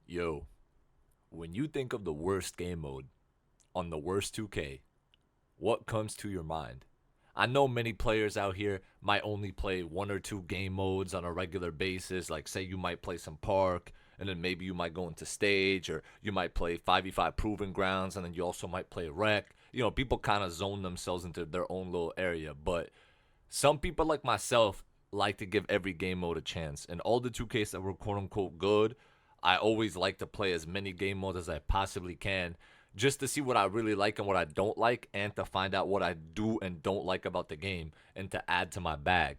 Yo, when you think of the worst game mode on the worst 2K, what comes to your mind? I know many players out here might only play one or two game modes on a regular basis. Like, say you might play some Park, and then maybe you might go into Stage, or you might play 5v5 Proving Grounds, and then you also might play Rec. People kind of zone themselves into their own little area. But some people like myself like to give every game mode a chance. And all the 2Ks that were quote unquote good, I always like to play as many game modes as I possibly can just to see what I really like and what I don't like, and to find out what I do and don't like about the game and to add to my bag.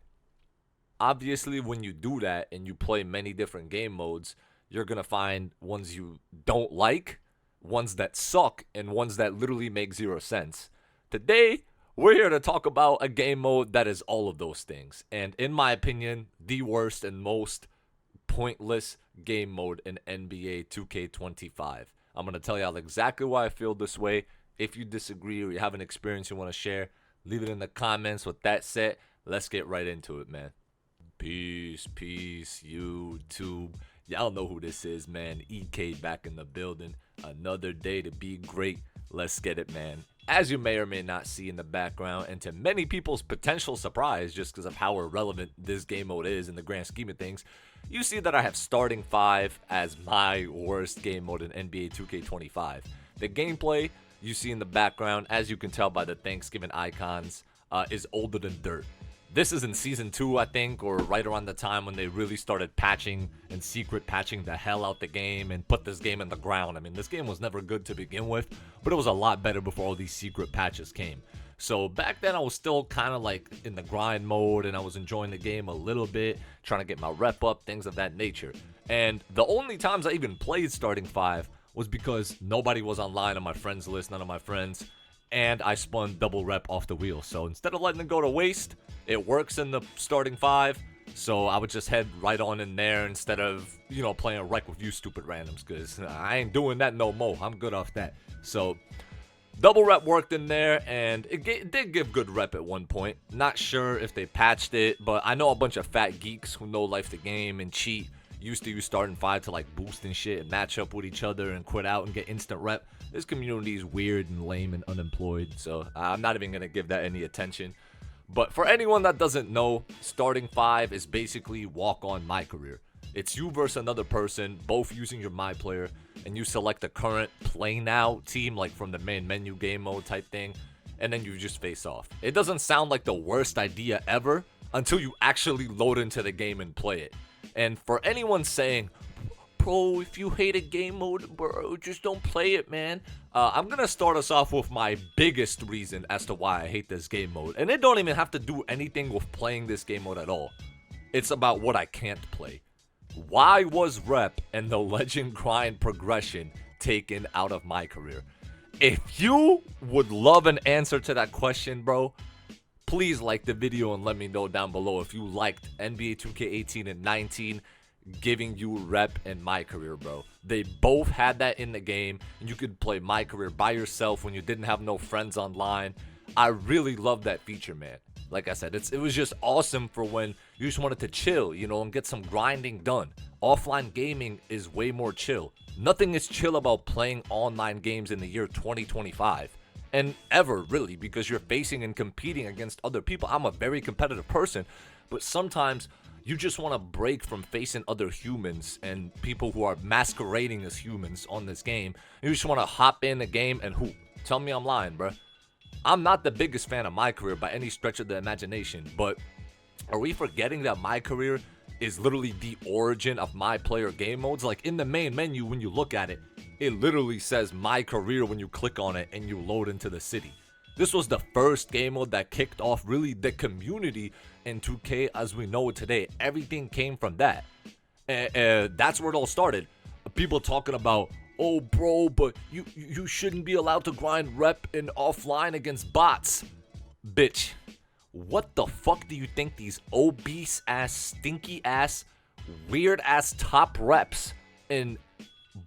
Obviously, when you do that and you play many different game modes, you're going to find ones you don't like, ones that suck, and ones that literally make zero sense. Today, we're here to talk about a game mode that is all of those things. And in my opinion, the worst and most pointless game mode in NBA 2K25. I'm going to tell y'all exactly why I feel this way. If you disagree or you have an experience you want to share, leave it in the comments. With that said, let's get right into it, man. Peace, YouTube. Y'all know who this is, man. EK back in the building. Another day to be great. Let's get it, man. As you may or may not see in the background, and to many people's potential surprise, just because of how irrelevant this game mode is in the grand scheme of things, you see that I have starting 5 as my worst game mode in NBA 2K25. The gameplay you see in the background, as you can tell by the Thanksgiving icons, is older than dirt. This is in Season 2, I think, or right around the time when they really started patching and secret patching the hell out the game and put this game in the ground. I mean, this game was never good to begin with, but it was a lot better before all these secret patches came. So back then I was still kind of like in the grind mode, and I was enjoying the game a little bit, trying to get my rep up, things of that nature. And the only times I even played starting 5 was because nobody was online on my friends list, none of my friends, and I spun double rep off the wheel. So instead of letting it go to waste, it works in the starting 5. So I would just head right on in there instead of, playing a Rec with you stupid randoms, because I ain't doing that no more. I'm good off that. So double rep worked in there, and it did give good rep at one point. Not sure if they patched it, but I know a bunch of fat geeks who know life the game and cheat used to use starting 5 to like boost and shit and match up with each other and quit out and get instant rep. This community is weird and lame and unemployed, so I'm not even going to give that any attention. But for anyone that doesn't know, starting 5 is basically walk on MyCareer. It's you versus another person, both using your MyPlayer, and you select the current play now team, like from the main menu game mode type thing, and then you just face off. It doesn't sound like the worst idea ever until you actually load into the game and play it. And for anyone saying, bro, if you hate a game mode, bro, just don't play it, man. I'm going to start us off with my biggest reason as to why I hate this game mode. And it don't even have to do anything with playing this game mode at all. It's about what I can't play. Why was rep and the legend grind progression taken out of MyCareer? If you would love an answer to that question, bro, please like the video and let me know down below if you liked NBA 2K18 and 19 giving you rep and MyCareer, bro. They both had that in the game, and you could play MyCareer by yourself when you didn't have no friends online. I really love that feature, man. Like I said, it was just awesome for when you just wanted to chill, and get some grinding done. Offline gaming is way more chill. Nothing is chill about playing online games in the year 2025. And ever, really, because you're facing and competing against other people. I'm a very competitive person, but sometimes you just want to break from facing other humans and people who are masquerading as humans on this game. You just want to hop in the game and hoop. Tell me I'm lying, bro. I'm not the biggest fan of MyCareer by any stretch of the imagination, but are we forgetting that MyCareer is literally the origin of MyPlayer game modes? Like in the main menu, when you look at it, it literally says MyCareer when you click on it and you load into the city. This was the first game mode that kicked off really the community in 2K as we know it today. Everything came from that. That's where it all started. People talking about, oh bro, but you shouldn't be allowed to grind rep in offline against bots. Bitch, what the fuck do you think these obese ass, stinky ass, weird ass top reps and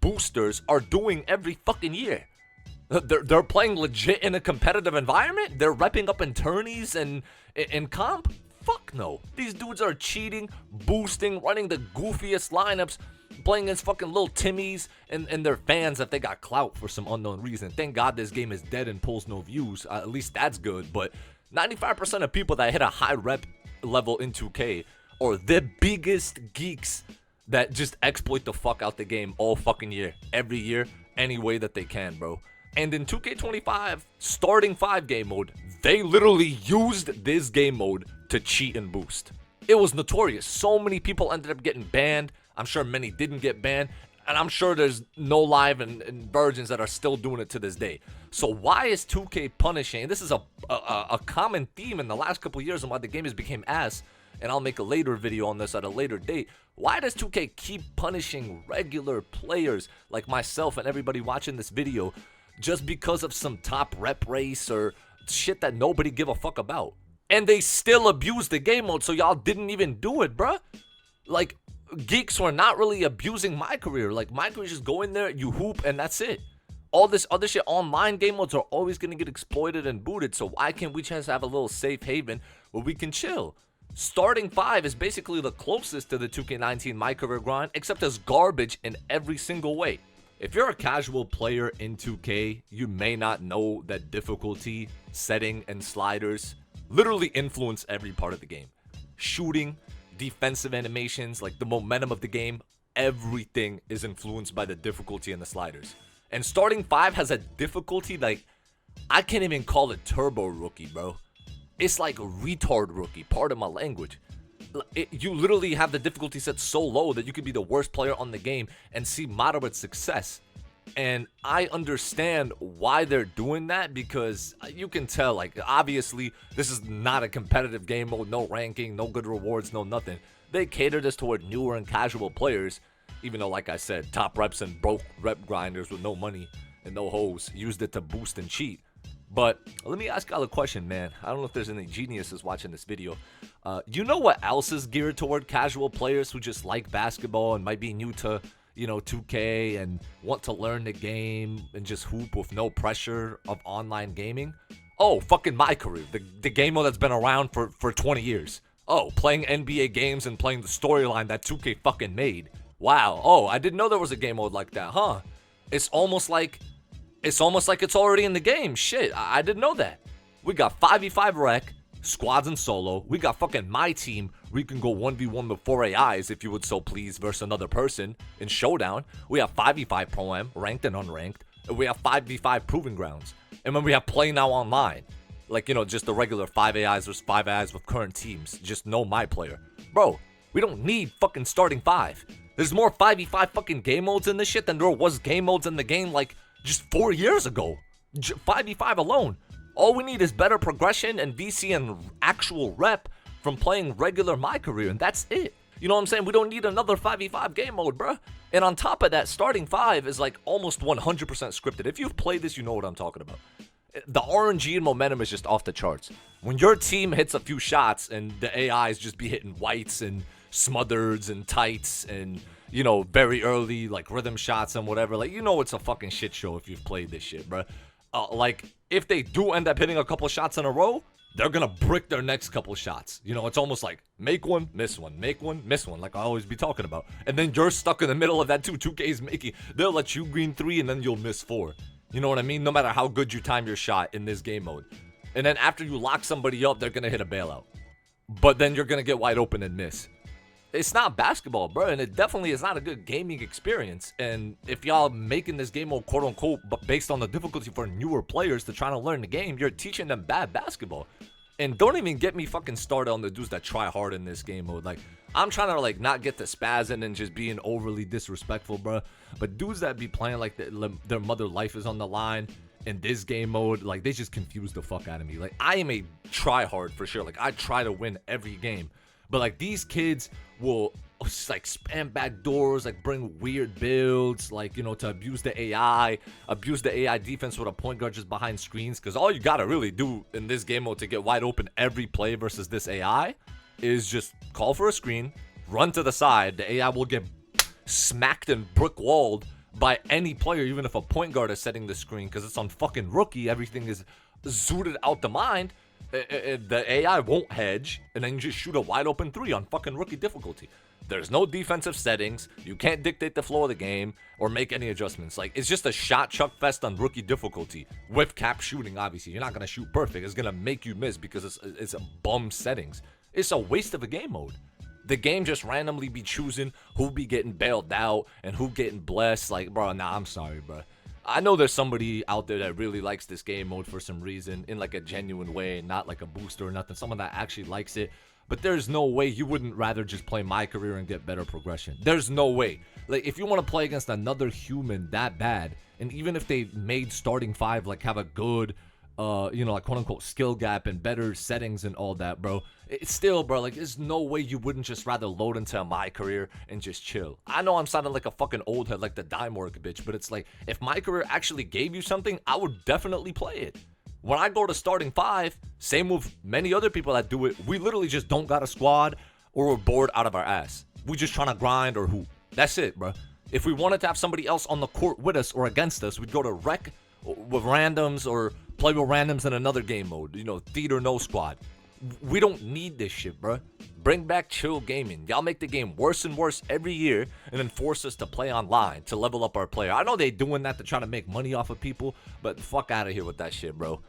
boosters are doing every fucking year? They're playing legit in a competitive environment? They're repping up in tourneys and in comp? Fuck no. These dudes are cheating, boosting, running the goofiest lineups playing against fucking little Timmies and their fans if they got clout for some unknown reason. Thank God this game is dead and pulls no views. At least that's good. But 95% of people that hit a high rep level in 2K are the biggest geeks that just exploit the fuck out the game all fucking year, every year, any way that they can, bro. And in 2K25, starting 5 game mode, they literally used this game mode to cheat and boost. It was notorious. So many people ended up getting banned. I'm sure many didn't get banned. And I'm sure there's no live and virgins that are still doing it to this day. So why is 2K punishing? This is a common theme in the last couple of years and why the game has become ass. And I'll make a later video on this at a later date. Why does 2K keep punishing regular players like myself and everybody watching this video just because of some top rep race or shit that nobody give a fuck about? And they still abuse the game mode, so y'all didn't even do it, bruh. Like, geeks were not really abusing MyCareer. Like, MyCareer just go in there, you hoop, and that's it. All this other shit, online game modes are always going to get exploited and booted, so why can't we just have a little safe haven where we can chill? Starting 5 is basically the closest to the 2K19 MyCareer grind, except as garbage in every single way. If you're a casual player in 2K, you may not know that difficulty, setting, and sliders literally influence every part of the game. Shooting, defensive animations, like the momentum of the game, everything is influenced by the difficulty and the sliders. And starting 5 has a difficulty like, I can't even call it turbo rookie, bro. It's like retard rookie, pardon my language. You literally have the difficulty set so low that you could be the worst player on the game and see moderate success. And I understand why they're doing that, because you can tell, like, obviously this is not a competitive game mode, no ranking, no good rewards, no nothing. They cater this toward newer and casual players, even though, like I said, top reps and broke rep grinders with no money and no hoes used it to boost and cheat. But let me ask y'all a question, man. I don't know if there's any geniuses watching this video. You know what else is geared toward casual players who just like basketball and might be new to, 2K and want to learn the game and just hoop with no pressure of online gaming? Oh, fucking MyCareer, the game mode that's been around for 20 years. Oh, playing NBA games and playing the storyline that 2K fucking made. Wow. Oh, I didn't know there was a game mode like that, huh? It's almost like it's already in the game. Shit, I didn't know that. We got 5v5 rec, squads and solo. We got fucking my team where you can go 1v1 with 4 AIs if you would so please versus another person in showdown. We have 5v5 pro-am, ranked and unranked. And we have 5v5 proving grounds. And then we have play now online. Like, just the regular 5 AIs versus 5 AIs with current teams. Just know my player. Bro, we don't need fucking starting 5. There's more 5v5 fucking game modes in this shit than there was game modes in the game like just 4 years ago. 5v5 alone. All we need is better progression and VC and actual rep from playing regular MyCareer, and that's it. You know what I'm saying? We don't need another 5v5 game mode, bruh. And on top of that, starting 5 is like almost 100% scripted. If you've played this, you know what I'm talking about. The RNG and momentum is just off the charts. When your team hits a few shots and the AIs just be hitting whites and smothers and tights and very early, like, rhythm shots and whatever. Like, it's a fucking shit show if you've played this shit, bro. Like, if they do end up hitting a couple shots in a row, they're gonna brick their next couple shots. It's almost like, make one, miss one, make one, miss one, like I always be talking about. And then you're stuck in the middle of that too. 2K's making, they'll let you green 3 and then you'll miss 4. You know what I mean? No matter how good you time your shot in this game mode. And then after you lock somebody up, they're gonna hit a bailout. But then you're gonna get wide open and miss. It's not basketball, bro, and it definitely is not a good gaming experience. And if y'all making this game mode, quote unquote, but based on the difficulty for newer players to try to learn the game, you're teaching them bad basketball. And don't even get me fucking started on the dudes that try hard in this game mode. Like, I'm trying to like not get to spazzing and just being overly disrespectful, bro. But dudes that be playing like their mother life is on the line in this game mode, like, they just confuse the fuck out of me. Like, I am a try hard for sure. Like, I try to win every game. But like, these kids will like spam back doors, like bring weird builds, like, to abuse the AI defense with a point guard just behind screens. Because all you gotta really do in this game mode to get wide open every play versus this AI is just call for a screen, run to the side. The AI will get smacked and brick walled by any player, even if a point guard is setting the screen, because it's on fucking rookie. Everything is zooted out the mind. The AI won't hedge, and then you just shoot a wide open 3 on fucking rookie difficulty. There's no defensive settings. You can't dictate the flow of the game or make any adjustments. Like, it's just a shot chuck fest on rookie difficulty with cap shooting. Obviously, you're not gonna shoot perfect. It's gonna make you miss because it's a bum settings. It's a waste of a game mode. The game just randomly be choosing who be getting bailed out and who getting blessed. Like, bro, nah, I'm sorry, bro. I know there's somebody out there that really likes this game mode for some reason, in like a genuine way, not like a booster or nothing. Someone that actually likes it. But there's no way you wouldn't rather just play MyCareer and get better progression. There's no way. Like, if you want to play against another human that bad, and even if they made starting five like have a good, like quote unquote skill gap and better settings and all that, bro, it's still, bro, like, there's no way you wouldn't just rather load into MyCareer and just chill. I know I'm sounding like a fucking old head, like the dime work bitch, but it's like, if MyCareer actually gave you something, I would definitely play it. When I go to starting five, same with many other people that do it, we literally just don't got a squad or we're bored out of our ass. We just trying to grind or hoop. That's it, bro. If we wanted to have somebody else on the court with us or against us, we'd go to rec with randoms or play with randoms in another game mode. Theater no squad. We don't need this shit, bro. Bring back chill gaming. Y'all make the game worse and worse every year and then force us to play online to level up our player. I know they doing that to try to make money off of people, but fuck out of here with that shit, bro.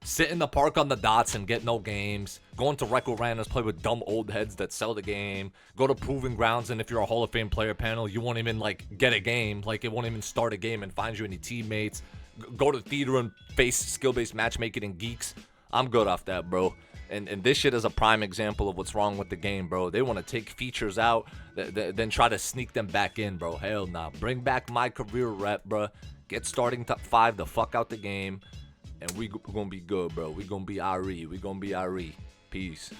Sit in the park on the dots and get no games. Go into Reco Randoms, play with dumb old heads that sell the game. Go to Proving Grounds, and if you're a Hall of Fame player panel, you won't even, get a game. Like, it won't even start a game and find you any teammates. Go to theater and face skill-based matchmaking and geeks. I'm good off that, bro. And this shit is a prime example of what's wrong with the game, bro. They want to take features out, then try to sneak them back in, bro. Hell nah. Bring back MyCareer rep, bro. Get starting top 5 the fuck out the game. And we gonna be good, bro. We gonna be RE. We gonna be RE. Peace.